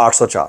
804,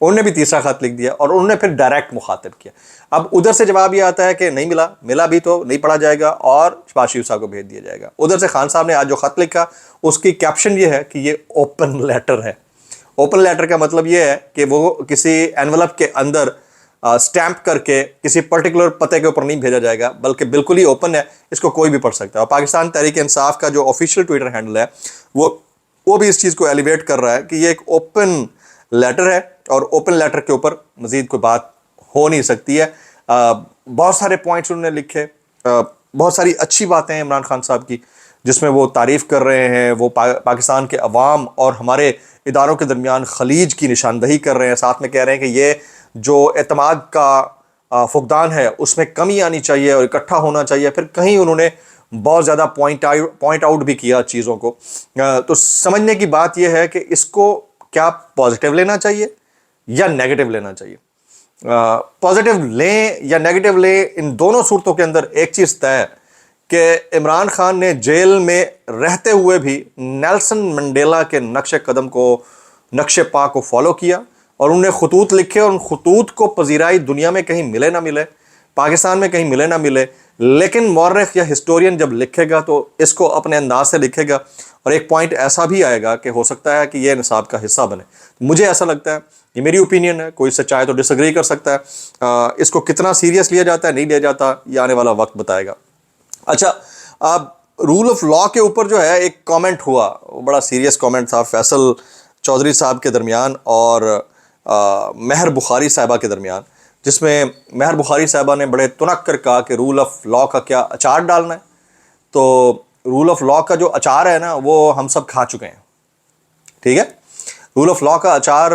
انہوں نے بھی تیسرا خط لکھ دیا اور انہوں نے پھر ڈائریکٹ مخاطب کیا. اب ادھر سے جواب یہ آتا ہے کہ نہیں ملا بھی تو نہیں پڑھا جائے گا اور شہباز شریف صاحب کو بھیج دیا جائے گا. ادھر سے خان صاحب نے آج جو خط لکھا اس کی کیپشن یہ ہے کہ یہ اوپن لیٹر ہے. اوپن لیٹر کا مطلب یہ ہے کہ وہ کسی اینولپ کے اندر سٹیمپ کر کے کسی پرٹیکولر پتے کے اوپر نہیں بھیجا جائے گا بلکہ بالکل ہی اوپن ہے, اس کو کوئی بھی پڑھ سکتا ہے. اور پاکستان تحریک انصاف کا جو آفیشیل ٹویٹر ہینڈل ہے وہ بھی اس چیز کو ایلیویٹ کر رہا ہے کہ یہ ایک اوپن لیٹر ہے اور اوپن لیٹر کے اوپر مزید کوئی بات ہو نہیں سکتی ہے. بہت سارے پوائنٹس انہوں نے لکھے, بہت ساری اچھی باتیں ہیں عمران خان صاحب کی جس میں وہ تعریف کر رہے ہیں, وہ پاکستان کے عوام اور ہمارے اداروں کے درمیان خلیج کی نشاندہی کر رہے ہیں, ساتھ میں کہہ رہے ہیں کہ یہ جو اعتماد کا فقدان ہے اس میں کمی آنی چاہیے اور اکٹھا ہونا چاہیے. پھر کہیں انہوں نے بہت زیادہ پوائنٹ آؤٹ بھی کیا چیزوں کو. تو سمجھنے کی بات یہ ہے کہ اس کو کیا پازیٹیو لینا چاہیے یا نیگیٹو لینا چاہیے. پازیٹیو لیں یا نیگیٹو لیں, ان دونوں صورتوں کے اندر ایک چیز طے ہے کہ عمران خان نے جیل میں رہتے ہوئے بھی نیلسن منڈیلا کے نقش قدم کو, نقش پا کو فالو کیا اور انہوں نے خطوط لکھے اور ان خطوط کو پذیرائی دنیا میں کہیں ملے نہ ملے, پاکستان میں کہیں ملے نہ ملے, لیکن مورخ یا ہسٹورین جب لکھے گا تو اس کو اپنے انداز سے لکھے گا اور ایک پوائنٹ ایسا بھی آئے گا کہ ہو سکتا ہے کہ یہ نصاب کا حصہ بنے. مجھے ایسا لگتا ہے, یہ میری اوپینین ہے, کوئی سے چاہے تو ڈس ایگری کر سکتا ہے. اس کو کتنا سیریس لیا جاتا ہے نہیں لیا جاتا یہ آنے والا وقت بتائے گا. اچھا, اب رول آف لاء کے اوپر جو ہے ایک کامنٹ ہوا, وہ بڑا سیریس کامنٹ تھا فیصل چودھری صاحب کے درمیان اور مہر بخاری صاحبہ کے درمیان, جس میں مہر بخاری صاحبہ نے بڑے تنک کر کہا کہ رول آف لاء کا کیا اچار ڈالنا ہے. تو رول آف لاء کا جو اچار ہے نا وہ ہم سب کھا چکے ہیں, ٹھیک ہے. رول آف لاء کا اچار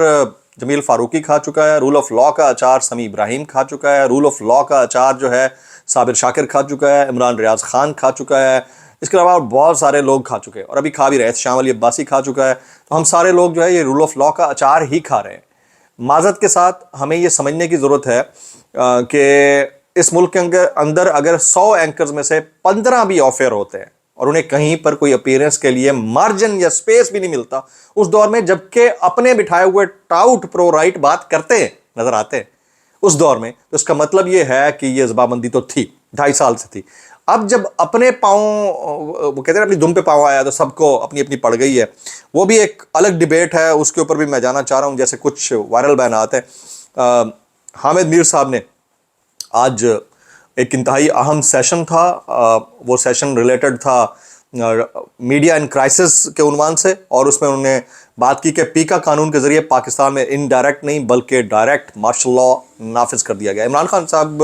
جمیل فاروقی کھا چکا ہے, رول آف لاء کا اچار سمیع ابراہیم کھا چکا ہے, رول آف لاء کا اچار جو ہے صابر شاکر کھا چکا ہے, عمران ریاض خان کھا چکا ہے, اس کے علاوہ بہت سارے لوگ کھا چکے ہیں اور ابھی کھا بھی رہے. احتشام علی عباسی کھا چکا ہے. تو ہم سارے لوگ جو ہے یہ رول آف لاء کا اچار ہی کھا رہے ہیں. معذرت کے ساتھ ہمیں یہ سمجھنے کی ضرورت ہے کہ اس ملک کے اندر اگر 100 اینکرز میں سے 15 بھی آف ایئر ہوتے ہیں اور انہیں کہیں پر کوئی اپیرنس کے لیے مارجن یا سپیس بھی نہیں ملتا اس دور میں, جبکہ اپنے بٹھائے ہوئے ٹاؤٹ پرو رائٹ بات کرتے ہیں نظر آتے ہیں اس دور میں, تو اس کا مطلب یہ ہے کہ یہ زبابندی تو تھی 2.5 سال سے تھی. اب جب اپنے پاؤں, وہ کہتے ہیں اپنی دم پہ پاؤں آیا تو سب کو اپنی اپنی پڑ گئی ہے. وہ بھی ایک الگ ڈیبیٹ ہے, اس کے اوپر بھی میں جانا چاہ رہا ہوں. جیسے کچھ وائرل بیانات ہیں. حامد میر صاحب نے آج ایک انتہائی اہم سیشن تھا, وہ سیشن ریلیٹڈ تھا میڈیا ان کرائسس کے عنوان سے, اور اس میں انہوں نے بات کی کہ پیکا قانون کے ذریعے پاکستان میں انڈائریکٹ نہیں بلکہ ڈائریکٹ مارشل لاء نافذ کر دیا گیا. عمران خان صاحب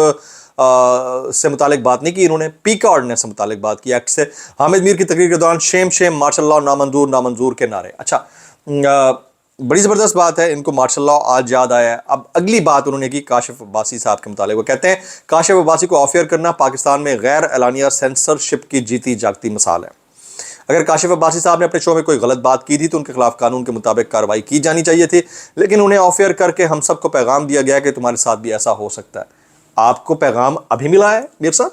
سے متعلق بات نہیں کی, انہوں نے پیکا آرڈیننس سے متعلق بات کی, ایکٹ سے. حامد میر کی تقریر کے دوران شیم شیم مارشل لاء نامنظور نامنظور کے نعرے. اچھا, بڑی زبردست بات ہے, ان کو مارشل لاء آج یاد آیا ہے. اب اگلی بات انہوں نے کی کاشف عباسی صاحب کے متعلق. وہ کہتے ہیں کاشف عباسی کو آف ایئر کرنا پاکستان میں غیر اعلانیہ سینسرشپ کی جیتی جاگتی مثال ہے. اگر کاشف عباسی صاحب نے اپنے شو میں کوئی غلط بات کی تھی تو ان کے خلاف قانون کے مطابق کارروائی کی جانی چاہیے تھی, لیکن انہیں آف ایئر کر کے ہم سب کو پیغام دیا گیا کہ تمہارے ساتھ بھی ایسا ہو سکتا ہے. آپ کو پیغام ابھی ملا ہے میر صاحب؟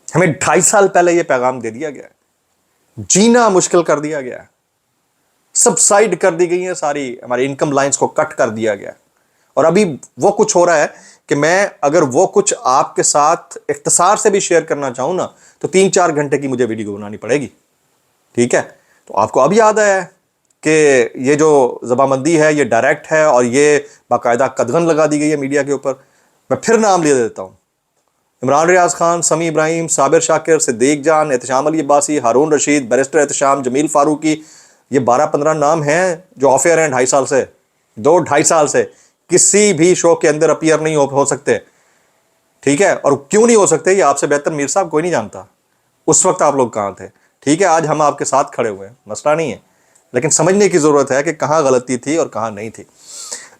ہمیں 2.5 سال پہلے یہ پیغام دے دیا گیا ہے, جینا مشکل کر دیا گیا ہے, سبسائڈ کر دی گئی ہیں ساری ہماری انکم لائنز کو کٹ کر دیا گیا, اور ابھی وہ کچھ ہو رہا ہے کہ میں اگر وہ کچھ آپ کے ساتھ اختصار سے بھی شیئر کرنا چاہوں نا تو 3-4 گھنٹے کی مجھے ویڈیو بنانی پڑے گی, ٹھیک ہے. تو آپ کو اب یاد آیا ہے کہ یہ جو زبابندی ہے یہ ڈائریکٹ ہے اور یہ باقاعدہ قدغن لگا دی گئی ہے میڈیا کے اوپر. میں پھر نام لے دیتا ہوں, عمران ریاض خان, سمیع ابراہیم, صابر شاکر, صدیق جان, احتشام علی عباسی, ہارون رشید, بیرسٹر احتشام, جمیل فاروقی, یہ 12-15 نام ہیں جو آف ایئر ہیں 2.5 سال سے. 2-2.5 سال سے کسی بھی شو کے اندر اپیئر نہیں ہو سکتے, ٹھیک ہے. اور کیوں نہیں ہو سکتے یہ آپ سے بہتر میر صاحب کوئی نہیں جانتا. اس وقت آپ لوگ کہاں تھے, ٹھیک ہے. آج ہم آپ کے ساتھ کھڑے ہوئے ہیں, مسئلہ نہیں ہے, لیکن سمجھنے کی ضرورت ہے کہ کہاں غلطی تھی اور کہاں نہیں تھی.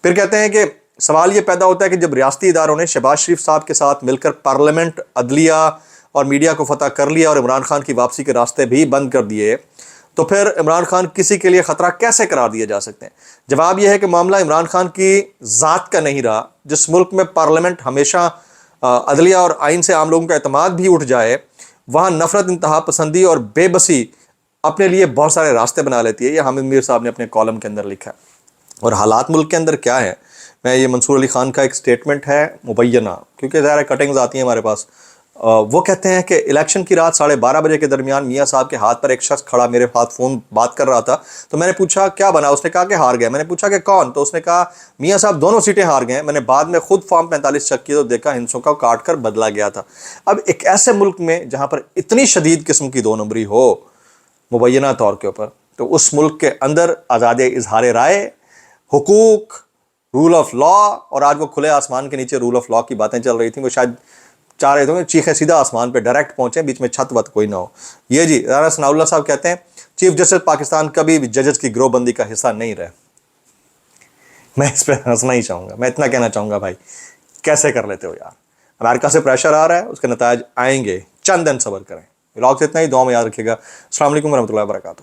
پھر کہتے ہیں کہ سوال یہ پیدا ہوتا ہے کہ جب ریاستی اداروں نے شہباز شریف صاحب کے ساتھ مل کر پارلیمنٹ, عدلیہ اور میڈیا کو فتح کر لیا اور عمران خان کی واپسی کے راستے بھی بند کر دیے, تو پھر عمران خان کسی کے لیے خطرہ کیسے قرار دیے جا سکتے ہیں؟ جواب یہ ہے کہ معاملہ عمران خان کی ذات کا نہیں رہا. جس ملک میں پارلیمنٹ ہمیشہ عدلیہ اور آئین سے عام لوگوں کا اعتماد بھی اٹھ جائے, وہاں نفرت, انتہا پسندی اور بے بسی اپنے لیے بہت سارے راستے بنا لیتی ہے. یہ حامد میر صاحب نے اپنے کالم کے اندر لکھا ہے. اور حالات ملک کے اندر کیا ہے، میں یہ منصور علی خان کا ایک سٹیٹمنٹ ہے مبینہ، کیونکہ ظاہر کٹنگز آتی ہیں ہمارے پاس، وہ کہتے ہیں کہ الیکشن کی رات 12:30 کے درمیان میاں صاحب کے ہاتھ پر ایک شخص کھڑا میرے ہاتھ فون بات کر رہا تھا، تو میں نے پوچھا کیا بنا، اس نے کہا کہ ہار گئے، میں نے پوچھا کہ کون، تو اس نے کہا میاں صاحب دونوں سیٹیں ہار گئے، میں نے بعد میں خود فارم 45 چیک کیا تو دیکھا ہندسوں کا کاٹ کر بدلا گیا تھا۔ اب ایک ایسے ملک میں جہاں پر اتنی شدید قسم کی دو نمبری ہو مبینہ طور کے اوپر، تو اس ملک کے اندر آزادی اظہار رائے، حقوق، رول آف لا، اور آج وہ کھلے آسمان کے نیچے رول آف لا کی باتیں چل رہی تھیں، وہ شاید چاہ رہے تھے چیخے سیدھا آسمان پہ ڈائریکٹ پہنچے، بیچ میں چھت وت کوئی نہ ہو۔ یہ جی رانا ثناء اللہ صاحب کہتے ہیں چیف جسٹس پاکستان کبھی بھی ججز کی گروہ بندی کا حصہ نہیں رہے۔ میں اس پہ ہنسنا ہی چاہوں گا، میں اتنا کہنا چاہوں گا بھائی کیسے کر لیتے ہو یار، امریکہ سے پریشر آ رہا ہے، اس کے نتائج آئیں گے، چند دن صبر کریں۔ ولاگ سے اتنا ہی، دعا میں یاد رکھیے گا۔ السلام علیکم ورحمۃ اللہ وبرکاتہ۔